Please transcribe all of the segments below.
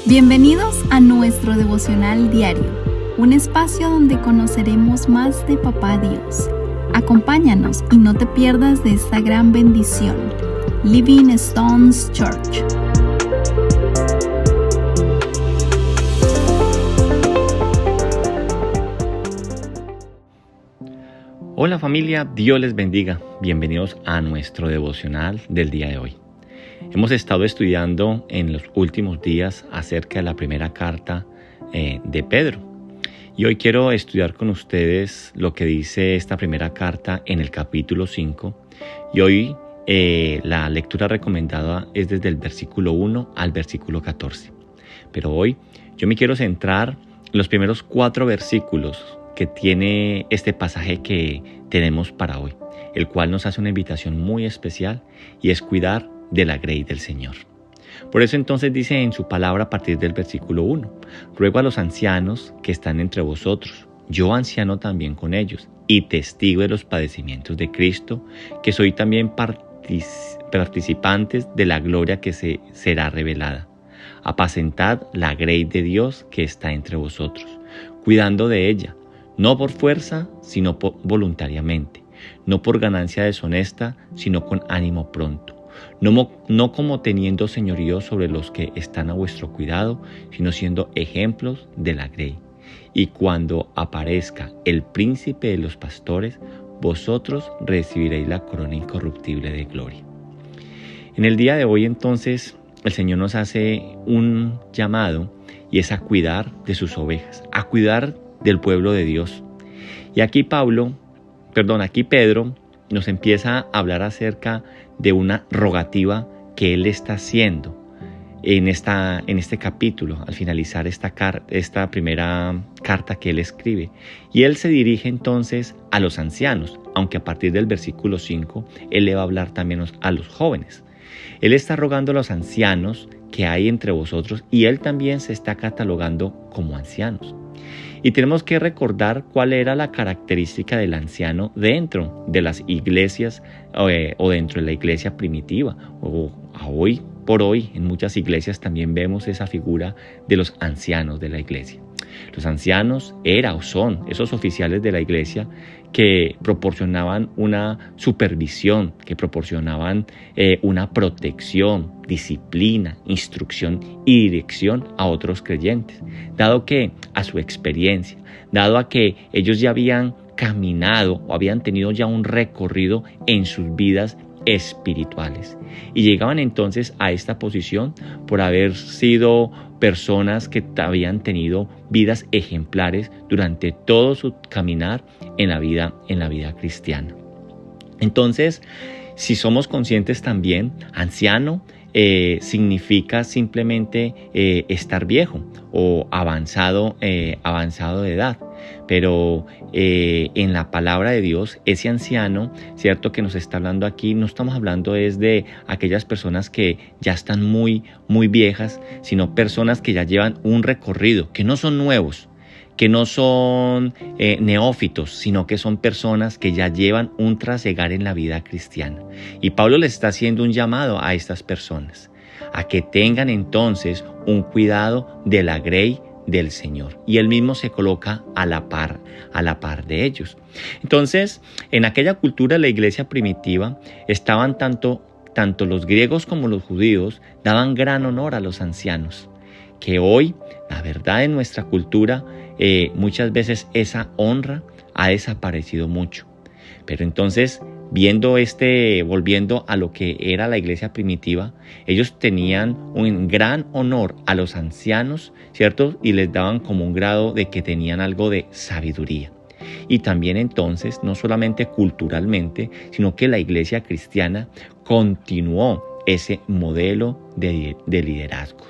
Bienvenidos a nuestro devocional diario, un espacio donde conoceremos más de Papá Dios. Acompáñanos y no te pierdas de esta gran bendición. Living Stones Church. Hola familia, Dios les bendiga. Bienvenidos a nuestro devocional del día de hoy. Hemos estado estudiando en los últimos días acerca de la primera carta de Pedro. Y hoy quiero estudiar con ustedes lo que dice esta primera carta en el capítulo 5. Y hoy la lectura recomendada es desde el versículo 1 al versículo 14. Pero hoy yo me quiero centrar en los primeros 4 versículos que tiene este pasaje que tenemos para hoy, el cual nos hace una invitación muy especial y es cuidar de la grey del Señor. Por eso entonces dice en su palabra a partir del versículo 1: ruego a los ancianos que están entre vosotros, yo anciano también con ellos, y testigo de los padecimientos de Cristo, que soy también participantes de la gloria que se será revelada. Apacentad la grey de Dios que está entre vosotros, cuidando de ella, no por fuerza, sino voluntariamente, no por ganancia deshonesta, sino con ánimo pronto. No como teniendo señorío sobre los que están a vuestro cuidado, sino siendo ejemplos de la grey. Y cuando aparezca el príncipe de los pastores, vosotros recibiréis la corona incorruptible de gloria. En el día de hoy entonces el Señor nos hace un llamado y es a cuidar de sus ovejas, a cuidar del pueblo de Dios. Y aquí Pedro nos empieza a hablar acerca de una rogativa que él está haciendo en este capítulo, al finalizar esta primera carta que él escribe. Y él se dirige entonces a los ancianos, aunque a partir del versículo 5 él le va a hablar también a los jóvenes. Él está rogando a los ancianos que hay entre vosotros y él también se está catalogando como ancianos. Y tenemos que recordar cuál era la característica del anciano dentro de las iglesias o dentro de la iglesia primitiva. Hoy por hoy en muchas iglesias también vemos esa figura de los ancianos de la iglesia. Los ancianos eran o son esos oficiales de la iglesia que proporcionaban una supervisión, que proporcionaban una protección, disciplina, instrucción y dirección a otros creyentes, dado que a su experiencia, dado a que ellos ya habían caminado o habían tenido ya un recorrido en sus vidas espirituales y llegaban entonces a esta posición por haber sido personas que habían tenido vidas ejemplares durante todo su caminar en la vida cristiana. Entonces, si somos conscientes también, anciano significa simplemente estar viejo o avanzado de edad. Pero en la palabra de Dios, ese anciano, cierto, que nos está hablando aquí, no estamos hablando es de aquellas personas que ya están muy, muy viejas, sino personas que ya llevan un recorrido, que no son nuevos, que no son neófitos, sino que son personas que ya llevan un trasegar en la vida cristiana. Y Pablo le está haciendo un llamado a estas personas, a que tengan entonces un cuidado de la grey del Señor. Y él mismo se coloca a la par de ellos. Entonces, en aquella cultura de la iglesia primitiva, estaban tanto los griegos como los judíos, daban gran honor a los ancianos. Que hoy, la verdad, en nuestra cultura, muchas veces esa honra ha desaparecido mucho. Pero entonces, volviendo a lo que era la iglesia primitiva, ellos tenían un gran honor a los ancianos, ¿cierto? Y les daban como un grado de que tenían algo de sabiduría. Y también entonces, no solamente culturalmente, sino que la iglesia cristiana continuó ese modelo de liderazgo.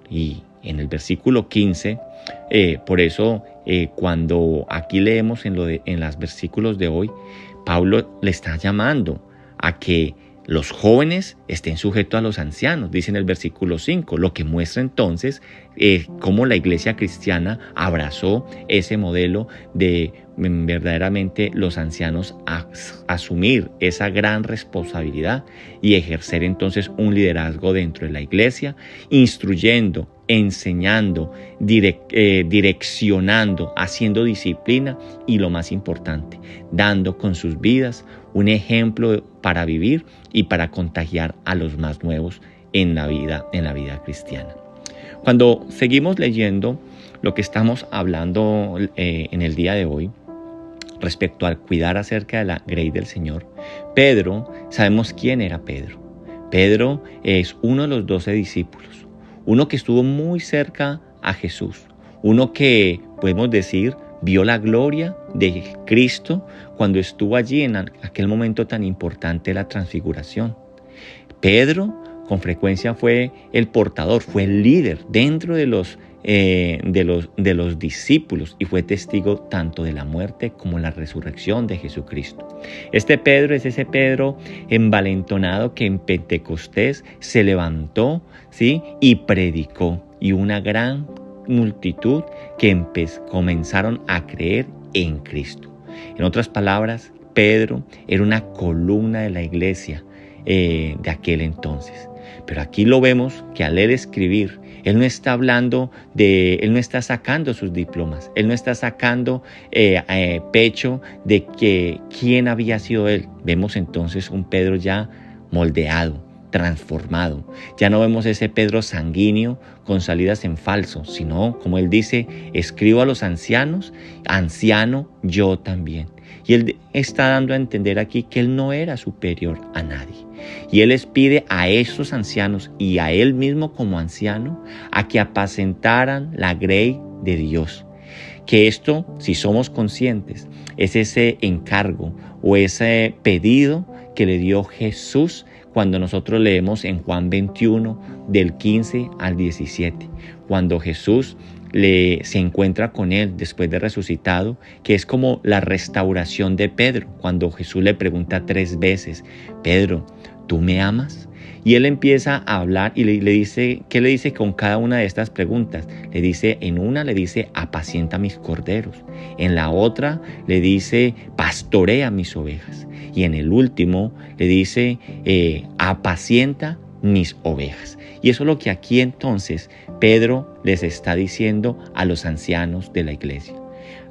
Y en el versículo 15, por eso cuando aquí leemos en los versículos de hoy, Pablo le está llamando a que los jóvenes estén sujetos a los ancianos, dice en el versículo 5, lo que muestra entonces cómo la iglesia cristiana abrazó ese modelo de verdaderamente los ancianos asumir esa gran responsabilidad y ejercer entonces un liderazgo dentro de la iglesia, instruyendo, enseñando, direccionando, haciendo disciplina y lo más importante, dando con sus vidas un ejemplo para vivir y para contagiar a los más nuevos en la vida cristiana. Cuando seguimos leyendo lo que estamos hablando en el día de hoy, respecto al cuidar acerca de la grey del Señor, Pedro, sabemos quién era Pedro. Pedro es uno de los 12 discípulos, uno que estuvo muy cerca a Jesús, uno que, podemos decir, vio la gloria de Cristo cuando estuvo allí en aquel momento tan importante de la transfiguración. Pedro, con frecuencia, fue el portador, fue el líder dentro de los discípulos y fue testigo tanto de la muerte como la resurrección de Jesucristo. Este Pedro es ese Pedro envalentonado que en Pentecostés se levantó, ¿sí?, y predicó, y una gran multitud que comenzaron a creer en Cristo. En otras palabras, Pedro era una columna de la iglesia de aquel entonces. Pero aquí lo vemos que al él escribir, él no está él no está sacando sus diplomas, él no está sacando pecho de que quién había sido él. Vemos entonces un Pedro ya moldeado, transformado. Ya no vemos ese Pedro sanguíneo con salidas en falso, sino, como él dice, escribo a los ancianos, anciano yo también. Y él está dando a entender aquí que él no era superior a nadie. Y él les pide a esos ancianos y a él mismo como anciano a que apacentaran la grey de Dios. Que esto, si somos conscientes, es ese encargo o ese pedido que le dio Jesús cuando nosotros leemos en Juan 21 del 15 al 17. Cuando Jesús se encuentra con él después de resucitado, que es como la restauración de Pedro, cuando Jesús le pregunta 3 veces, Pedro, ¿tú me amas? Y él empieza a hablar y le dice, ¿qué le dice con cada una de estas preguntas? En una le dice, apacienta mis corderos. En la otra le dice, pastorea mis ovejas. Y en el último le dice, apacienta mis ovejas. Y eso es lo que aquí entonces Pedro les está diciendo a los ancianos de la iglesia.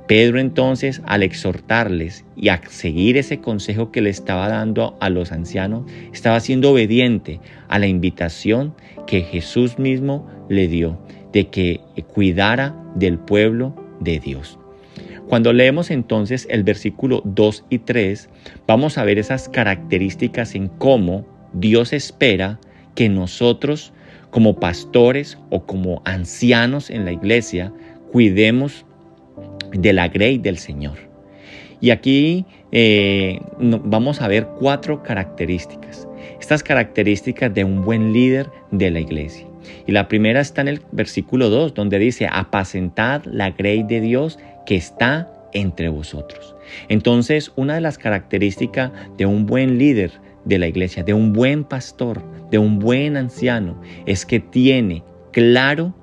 Pedro entonces, al exhortarles y a seguir ese consejo que le estaba dando a los ancianos, estaba siendo obediente a la invitación que Jesús mismo le dio de que cuidara del pueblo de Dios. Cuando leemos entonces el versículo 2 y 3, vamos a ver esas características en cómo Dios espera que nosotros, como pastores o como ancianos en la iglesia, cuidemos de la grey del Señor. Y aquí vamos a ver 4 características. Estas características de un buen líder de la iglesia. Y la primera está en el versículo 2, donde dice, apacentad la grey de Dios que está entre vosotros. Entonces, una de las características de un buen líder de la iglesia, de un buen pastor, de un buen anciano, es que tiene claro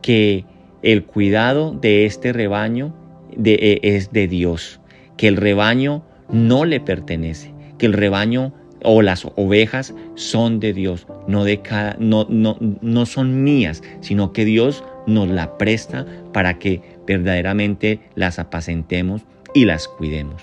que el cuidado de este rebaño es de Dios, que el rebaño no le pertenece, que el rebaño o las ovejas son de Dios, no son mías, sino que Dios nos la presta para que verdaderamente las apacentemos y las cuidemos.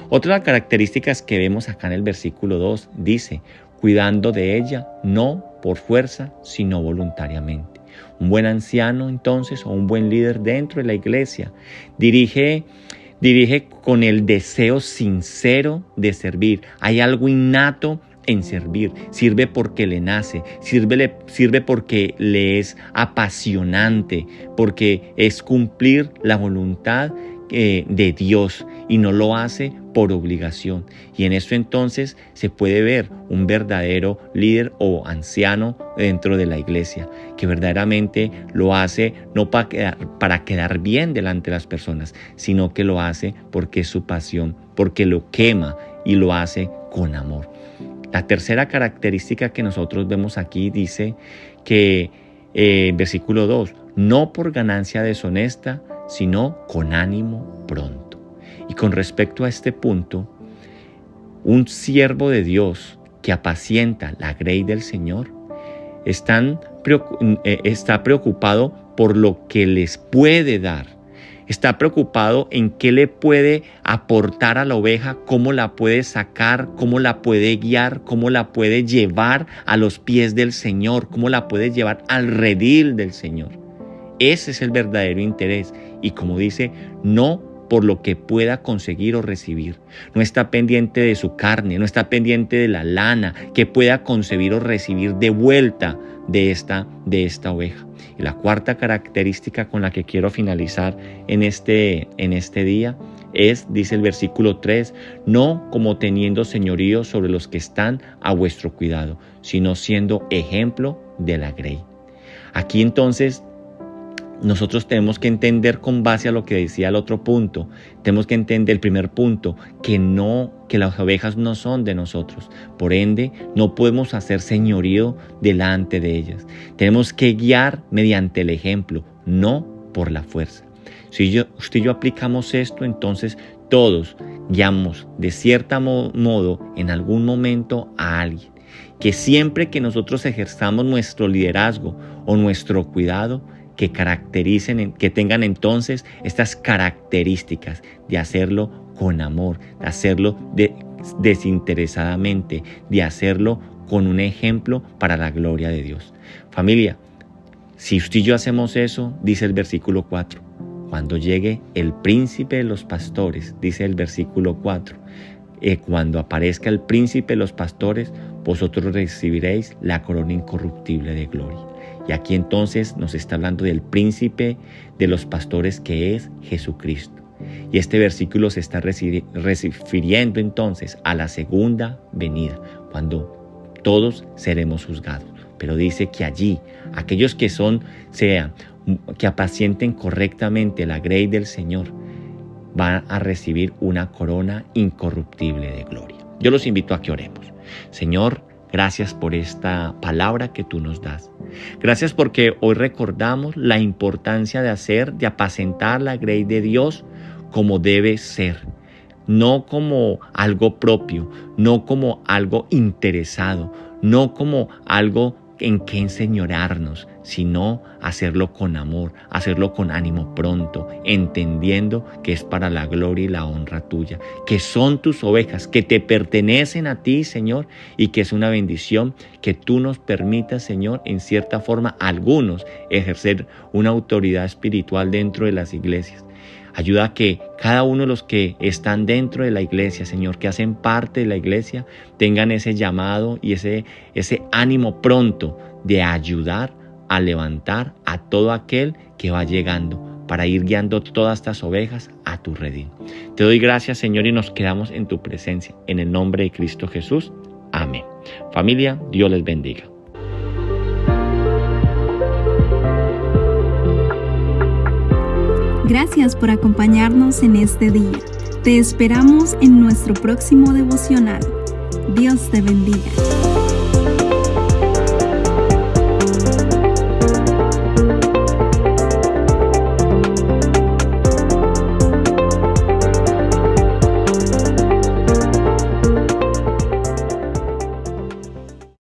Otra característica que vemos acá en el versículo 2 dice, cuidando de ella, no por fuerza, sino voluntariamente. Un buen anciano, entonces, o un buen líder dentro de la iglesia, dirige con el deseo sincero de servir. Hay algo innato en servir. Sirve porque le nace, sirve porque le es apasionante, porque es cumplir la voluntad de Dios y no lo hace por obligación. Y en esto entonces se puede ver un verdadero líder o anciano dentro de la iglesia, que verdaderamente lo hace no para quedar bien delante de las personas, sino que lo hace porque es su pasión, porque lo quema y lo hace con amor. La tercera característica que nosotros vemos aquí dice que, versículo 2, no por ganancia deshonesta, sino con ánimo pronto. Y con respecto a este punto, un siervo de Dios que apacienta la grey del Señor está preocupado por lo que les puede dar. Está preocupado en qué le puede aportar a la oveja, cómo la puede sacar, cómo la puede guiar, cómo la puede llevar a los pies del Señor, cómo la puede llevar al redil del Señor. Ese es el verdadero interés. Y como dice, no por lo que pueda conseguir o recibir. No está pendiente de su carne, no está pendiente de la lana que pueda concebir o recibir de vuelta de esta oveja. Y la cuarta característica con la que quiero finalizar en este día es, dice el versículo 3, no como teniendo señorío sobre los que están a vuestro cuidado, sino siendo ejemplo de la grey. Aquí entonces nosotros tenemos que entender, con base a lo que decía el otro punto, tenemos que entender el primer punto, que las ovejas no son de nosotros. Por ende, no podemos hacer señorío delante de ellas. Tenemos que guiar mediante el ejemplo, no por la fuerza. Si usted y yo aplicamos esto, entonces todos guiamos de cierto modo en algún momento a alguien. Que siempre que nosotros ejerzamos nuestro liderazgo o nuestro cuidado, que tengan entonces estas características de hacerlo con amor, de hacerlo desinteresadamente, de hacerlo con un ejemplo para la gloria de Dios. Familia, si usted y yo hacemos eso, dice el versículo 4, cuando llegue el príncipe de los pastores, dice el versículo 4, cuando aparezca el príncipe de los pastores, vosotros recibiréis la corona incorruptible de gloria. Y aquí entonces nos está hablando del príncipe de los pastores, que es Jesucristo. Y este versículo se está refiriendo entonces a la segunda venida, cuando todos seremos juzgados. Pero dice que allí, aquellos que que apacienten correctamente la grey del Señor, van a recibir una corona incorruptible de gloria. Yo los invito a que oremos. Señor, gracias por esta palabra que tú nos das. Gracias porque hoy recordamos la importancia de apacentar la grey de Dios como debe ser. No como algo propio, no como algo interesado, no como algo en que enseñorearnos, sino hacerlo con amor, hacerlo con ánimo pronto, entendiendo que es para la gloria y la honra tuya, que son tus ovejas, que te pertenecen a ti, Señor, y que es una bendición que tú nos permitas, Señor, en cierta forma, algunos ejercer una autoridad espiritual dentro de las iglesias. Ayuda a que cada uno de los que están dentro de la iglesia, Señor, que hacen parte de la iglesia, tengan ese llamado y ese ánimo pronto de ayudar a levantar a todo aquel que va llegando para ir guiando todas estas ovejas a tu redil. Te doy gracias, Señor, y nos quedamos en tu presencia. En el nombre de Cristo Jesús. Amén. Familia, Dios les bendiga. Gracias por acompañarnos en este día. Te esperamos en nuestro próximo devocional. Dios te bendiga.